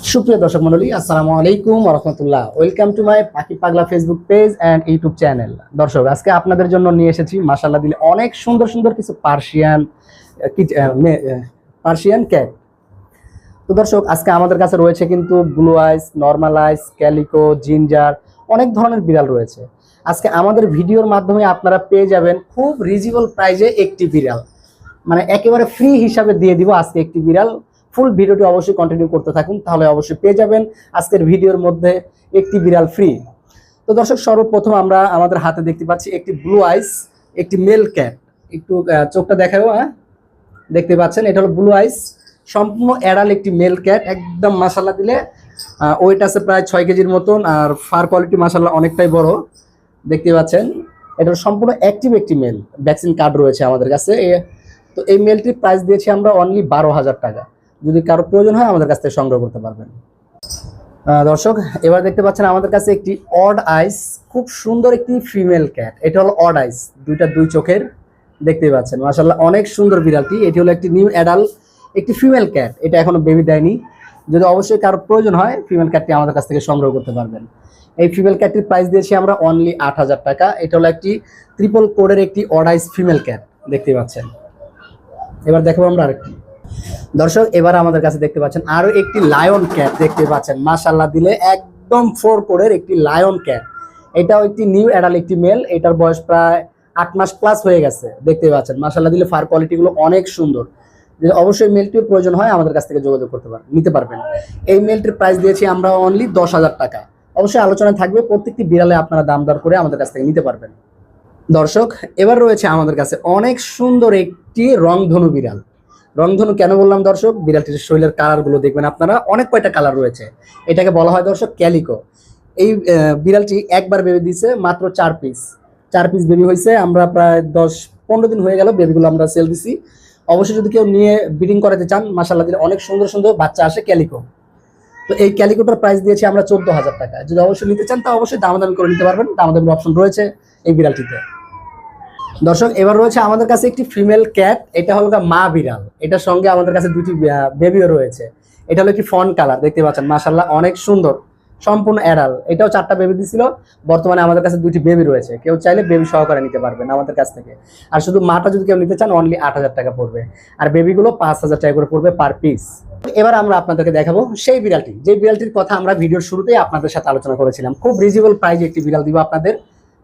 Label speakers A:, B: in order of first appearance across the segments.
A: সুপ্রিয় দর্শক মণ্ডলী, আসসালামু আলাইকুম ওয়া রাহমাতুল্লাহ। ওয়েলকাম টু মাই পাখি পাগলা Facebook page and YouTube channel. দর্শক, আজকে আপনাদের জন্য নিয়ে এসেছি মাশাআল্লাহ দিলে অনেক সুন্দর সুন্দর কিছু পার্সিয়ান ক্যাট। তো দর্শক, আজকে আমাদের কাছে রয়েছে কিন্তু ব্লু আইস, নর্মাল আইস, ক্যালিকো, জিঞ্জার, অনেক ধরনের বিড়াল রয়েছে। আজকে আমাদের ভিডিওর মাধ্যমে আপনারা পেয়ে যাবেন খুব রিজনেবল প্রাইসে একটি বিড়াল, মানে একেবারে ফ্রি হিসাবে দিয়ে দিব আজকে একটি বিড়াল। ফুল ভিডিওটি অবশ্যই কন্টিনিউ করতে থাকুন, তাহলে অবশ্যই পেয়ে যাবেন আজকের ভিডিওর মধ্যে একটি বিড়াল ফ্রি। তো দর্শক, সর্বপ্রথম আমরা আমাদের হাতে দেখতে পাচ্ছি একটি ব্লু আইস, একটি মেল ক্যাট। একটু চোখটা দেখাবো। দেখতে পাচ্ছেন, এটা হলো ব্লু আইস, সম্পূর্ণ অ্যাডাল একটি মেল ক্যাট। একদম মাশাআল্লাহ দিলে ওয়েট আছে প্রায় 6 কেজির মতন, আর ফার কোয়ালিটি মাশাআল্লাহ অনেকটাই বড়। দেখতে পাচ্ছেন, এটা সম্পূর্ণ অ্যাক্টিভ একটি মেল, ভ্যাকসিন কার্ড রয়েছে আমাদের কাছে। তো এই মেলটির প্রাইস দিয়েছি আমরা অনলি 12,000 টাকা। যদি কারো প্রয়োজন হয় আমাদের কাছ থেকে সংগ্রহ করতে পারবেন। দর্শক, এবার দেখতে পাচ্ছেন আমাদের কাছে একটি অড আইস, খুব সুন্দর একটি ফিমেল ক্যাট। এটা হলো অড আইস, দুই চোখের। দেখতেই পাচ্ছেন মাশাআল্লাহ অনেক সুন্দর বিড়ালটি। এটি হলো একটি নিউ অ্যাডাল একটি ফিমেল ক্যাট, এটা এখনো বেবি দেয়নি। যদি অবশ্যই কারো প্রয়োজন হয় ফিমেল ক্যাটটি আমাদের কাছ থেকে সংগ্রহ করতে পারবেন। এই ফিমেল ক্যাটটির প্রাইস দিয়েছি আমরা অনলি 8,000 টাকা। এটা হলো একটি ট্রিপল কোডের একটি অড আইস ফিমেল ক্যাট, দেখতেই পাচ্ছেন। এবার দেখবো আমরা আরেকটি। দর্শক, এবার আমাদের কাছে দেখতে পাচ্ছেন আরো একটি লায়ন ক্যাট। দেখতে পাচ্ছেন মাশাআল্লাহ দিলে একদম 4 কোডের একটি লায়ন ক্যাট। এটাও একটি নিউ অ্যাডাল একটি মেল, এটার বয়স প্রায় 8 মাস প্লাস হয়ে গেছে। দেখতে পাচ্ছেন মাশাআল্লাহ দিলে ফার কোয়ালিটি গুলো অনেক সুন্দর। যদি অবশ্যই মেলটির প্রয়োজন হয় আমাদের কাছ থেকে যোগাযোগ করতে পারেন, নিতে পারবেন। এই মেলটির প্রাইস দিয়েছি আমরা অনলি 10,000 টাকা। অবশ্যই আলোচনা থাকবে, প্রত্যেকটি বিড়ালে আপনারা দাম দর করে আমাদের কাছ থেকে নিতে পারবেন। দর্শক, এবার রয়েছে আমাদের কাছে অনেক সুন্দর একটি রংধনু বিড়াল। রংধনু কেন বললাম দর্শক, বিড়ালটির শরীরের কালার গুলো দেখবেন আপনারা, অনেক কয়টা কালার রয়েছে। এটাকে বলা হয় দর্শক ক্যালিকো। এই বিড়ালটি একবার বেবি দিয়েছে, মাত্র 4 পিস বেবি হয়েছে। আমরা প্রায় 10-15 দিন হয়ে গেল বেবিগুলো আমরা সেল দিছি। অবশ্যই যদি কেউ নিয়ে ব্রিডিং করাতে চান, মাশাআল্লাহ দিলে অনেক সুন্দর সুন্দর বাচ্চা আসে ক্যালিকো। তো এই ক্যালিকোটার প্রাইস দিয়েছি আমরা 14,000 টাকা। যদি অবশ্যই নিতে চান তা অবশ্যই দামাদামি করে নিতে পারবেন, দামাদামির অপশন রয়েছে এই বিড়ালটিতে। দর্শক, এবার রয়েছে আমাদের কাছে একটি ফিমেল ক্যাট। এটা হলো মা বিড়াল, এটার সঙ্গে আমাদের কাছে দুটি বেবিও রয়েছে। এটা হলো একটি ফন কালার, দেখতে পাচ্ছেন মাশাআল্লাহ অনেক সুন্দর, সম্পূর্ণ অ্যাডাল। এটাও 4টা বেবি দিছিল, বর্তমানে আমাদের কাছে 2টি বেবি রয়েছে। কেউ চাইলে বেবি সহকারে নিতে পারবেন আমাদের কাছ থেকে। আর শুধু মাটা যদি কেউ নিতে চান অনলি 8,000 টাকা পড়বে, আর বেবিগুলো 5,000 টাকা করে পড়বে পার পিস। এবার আমরা আপনাদেরকে দেখাবো সেই বিড়ালটি, যে বিড়ালটির কথা আমরা ভিডিওর শুরুতেই আপনাদের সাথে আলোচনা করেছিলাম। খুব রিজনেবল প্রাইসে একটি বিড়াল দিব আপনাদের।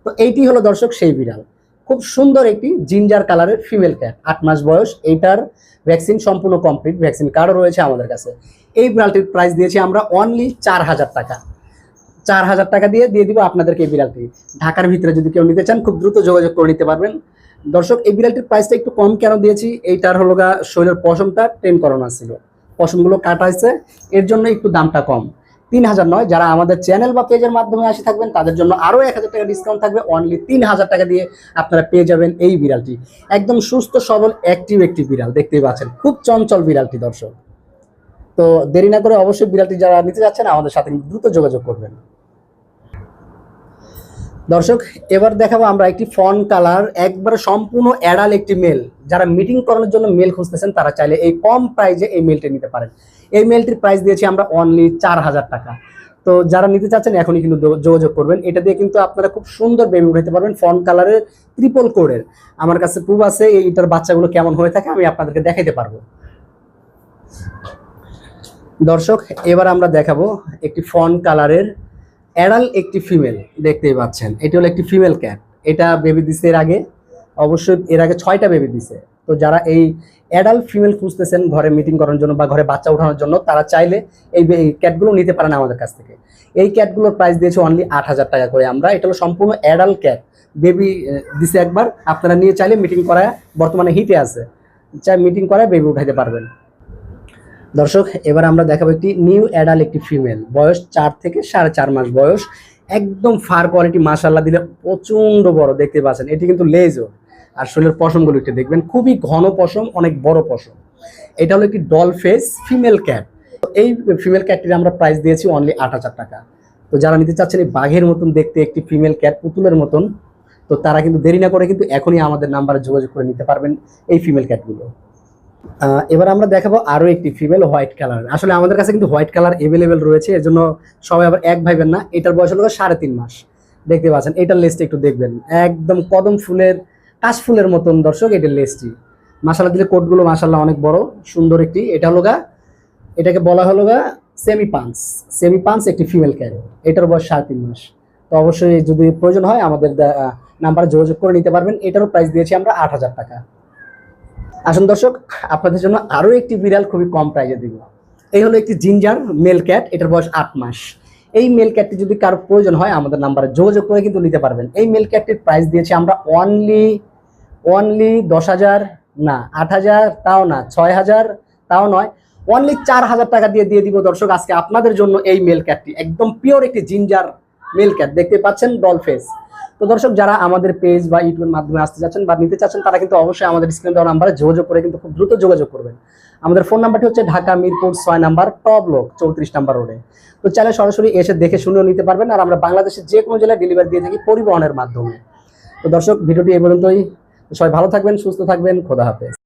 A: তো এইটি হলো দর্শক সেই বিড়াল, খুব সুন্দর একটি জিঞ্জার কালারের ফিমেল ক্যাট, 8 মাস বয়স। এইটার ভ্যাকসিন সম্পূর্ণ কমপ্লিট, ভ্যাকসিন কার্ডও রয়েছে আমাদের কাছে। এই বিড়ালটির প্রাইস দিয়েছি আমরা অনলি 4,000 টাকা। 4,000 টাকা দিয়ে দিব আপনাদেরকে এই বিড়ালটি। ঢাকার ভিতরে যদি কেউ নিতে চান খুব দ্রুত যোগাযোগ করে নিতে পারবেন। দর্শক, এই বিড়ালটির প্রাইসটা একটু কম কেন দিয়েছি, এইটার হলো শরীরের পশমটা টেন করানো ছিল, পশমগুলো কাটা হয়েছে, এর জন্য একটু দামটা কম। 3,000 নয়, যারা আমাদের চ্যানেল বা পেজের মাধ্যমে আসে থাকবেন তাদের জন্য আরো 1,000 টাকা ডিসকাউন্ট থাকবে। অনলি 3,000 টাকা দিয়ে আপনারা পেয়ে যাবেন এই বিড়ালটি। একদম সুস্থ সবল অ্যাক্টিভ একটি বিড়াল, দেখতেই পাচ্ছেন খুব চঞ্চল বিড়ালটি। দর্শক, তো দেরি না করে অবশ্যই বিড়ালটি যারা নিতে যাচ্ছেন আমাদের সাথে দ্রুত যোগাযোগ করবেন। দর্শক, এবার দেখাবো আমরা একটি ফন কালার, একবার সম্পূর্ণ অ্যাডাল একটি মেল। যারা মিটিং করানোর জন্য মেল খুঁজতেছেন তারা চাইলে এই কম প্রাইজে এই মেলটি নিতে পারেন। এই মেলটির প্রাইস দিয়েছি আমরা অনলি 4,000 টাকা। তো যারা নিতে চাচ্ছেন এখনই কিন্তু যোগাযোগ করবেন। এটা দিয়ে কিন্তু আপনারা খুব সুন্দর বেবি উঠাতে পারবেন, ফন কালারের ট্রিপল কোডের। আমার কাছে প্রুফ আছে, এইটার বাচ্চাগুলো কেমন হয়ে থাকে আমি আপনাদেরকে দেখাইতে পারবো। দর্শক, এবার আমরা দেখাবো একটি ফন কালারের অ্যাডাল একটি ফিমেল, দেখতেই পাচ্ছেন। এটি হলো একটি ফিমেল ক্যাট, এটা বেবি দিছে এর আগে, অবশ্যই এর আগে 6টা বেবি দিছে। তো যারা এই অ্যাডাল ফিমেল খুঁজতেছেন ঘরে মিটিং করার জন্য বা ঘরে বাচ্চা ওঠানোর জন্য, তারা চাইলে এই ক্যাটগুলো নিতে পারেন আমাদের কাছ থেকে। এই ক্যাটগুলোর প্রাইস দিয়েছে অনলি 8,000 টাকা করে আমরা। এটা হলো সম্পূর্ণ অ্যাডাল ক্যাট, বেবি দিছে একবার। আপনারা নিয়ে চাইলে মিটিং করায়, বর্তমানে হিটে আছে, চাই মিটিং করায় বেবি উঠাইতে পারবেন। দর্শক, এবার আমরা দেখাবো একটি নিউ অ্যাডাল একটি ফিমেল, বয়স 4 থেকে 4.5 মাস বয়স। একদম ফার কোয়ালিটি মাশাআল্লাহ দিলে প্রচন্ড বড়, দেখতে পাচ্ছেন। এটি কিন্তু লেজও, আর শরীরের পশমগুলো একটু দেখবেন, খুবই ঘন পশম, অনেক বড় পশম। এটা হলো একটি ডল ফেস ফিমেল ক্যাট। এই ফিমেল ক্যাটটির আমরা প্রাইস দিয়েছি অনলি 8,000 টাকা। তো যারা নিতে চাচ্ছেন এই বাঘের মতন দেখতে একটি ফিমেল ক্যাট, পুতুলের মতন, তো তারা কিন্তু দেরি না করে কিন্তু এখনই আমাদের নাম্বারে যোগাযোগ করে নিতে পারবেন এই ফিমেল ক্যাটগুলো। এবার আমরা দেখাবো আরো একটি ফিমেল হোয়াইট কালার। আসলে আমাদের কাছে কিন্তু হোয়াইট কালার এভেলেবেল রয়েছে, এর জন্য সবাই আবার এক ভাইবেন না। এটার বয়স হলো 3.5 মাস। দেখতে পাচ্ছেন এটার লেজটা একটু দেখবেন, একদম কদম ফুলের কাশ ফুলের মতন দর্শক এটার লেজটি। মাশাআল্লাহ দিলে কোটগুলো মাশাআল্লাহ অনেক বড় সুন্দর একটি। এটা হলো এটাকে বলা হলো সেমি পাঞ্চ। সেমি পাঞ্চ একটি ফিমেল ক্যাট, এটার বয়স 3.5 মাস। তো অবশ্যই যদি প্রয়োজন হয় আমাদের নাম্বারে যোগাযোগ করে নিতে পারবেন। এটারও প্রাইস দিয়েছি আমরা 8,000 টাকা। আসুন দর্শক, আপনাদের জন্য আরো একটি বিড়াল খুবই কম প্রাইসে দিব। এই হলো একটি জিঞ্জার মেল ক্যাট, এটার বয়স 8 মাস। এই মেল ক্যাটটি যদি কারো প্রয়োজন হয় আমাদের নাম্বারে যোগাযোগ করে কিন্তু নিতে পারবেন। এই মেল ক্যাটটির প্রাইস দিয়েছি আমরা অনলি 10,000 না, 8,000 তাও না, 6,000 তাও নয়, অনলি 4,000 টাকা দিয়ে দিব দর্শক আজকে আপনাদের জন্য এই মেল ক্যাটটি। একদম পিওর একটি জিঞ্জার মেল ক্যাট, দেখতে পাচ্ছেন ডল ফেস। তো দর্শক যারা আমাদের পেজ বা ইউটিউবের মাধ্যমে আসতে চাচ্ছেন বা নিতে চাচ্ছেন তারা কিন্তু অবশ্যই আমাদের স্ক্রিনে দেওয়া নাম্বারে যোগাযোগ করে কিন্তু খুব দ্রুত যোগাযোগ করবেন। আমাদের ফোন নাম্বারটি হচ্ছে Dhaka Mirpur 6 number top block 34 number রোডে। তো চাইলে সরাসরি এসে দেখে শুনেও নিতে পারবেন। আর আমরা বাংলাদেশের যে কোনো জেলায় ডেলিভারি দিয়ে থাকি পরিবহনের মাধ্যমে। তো দর্শক ভিডিওটি এই পর্যন্তই। সবাই ভালো থাকবেন, সুস্থ থাকবেন, খোদা হাফেজ।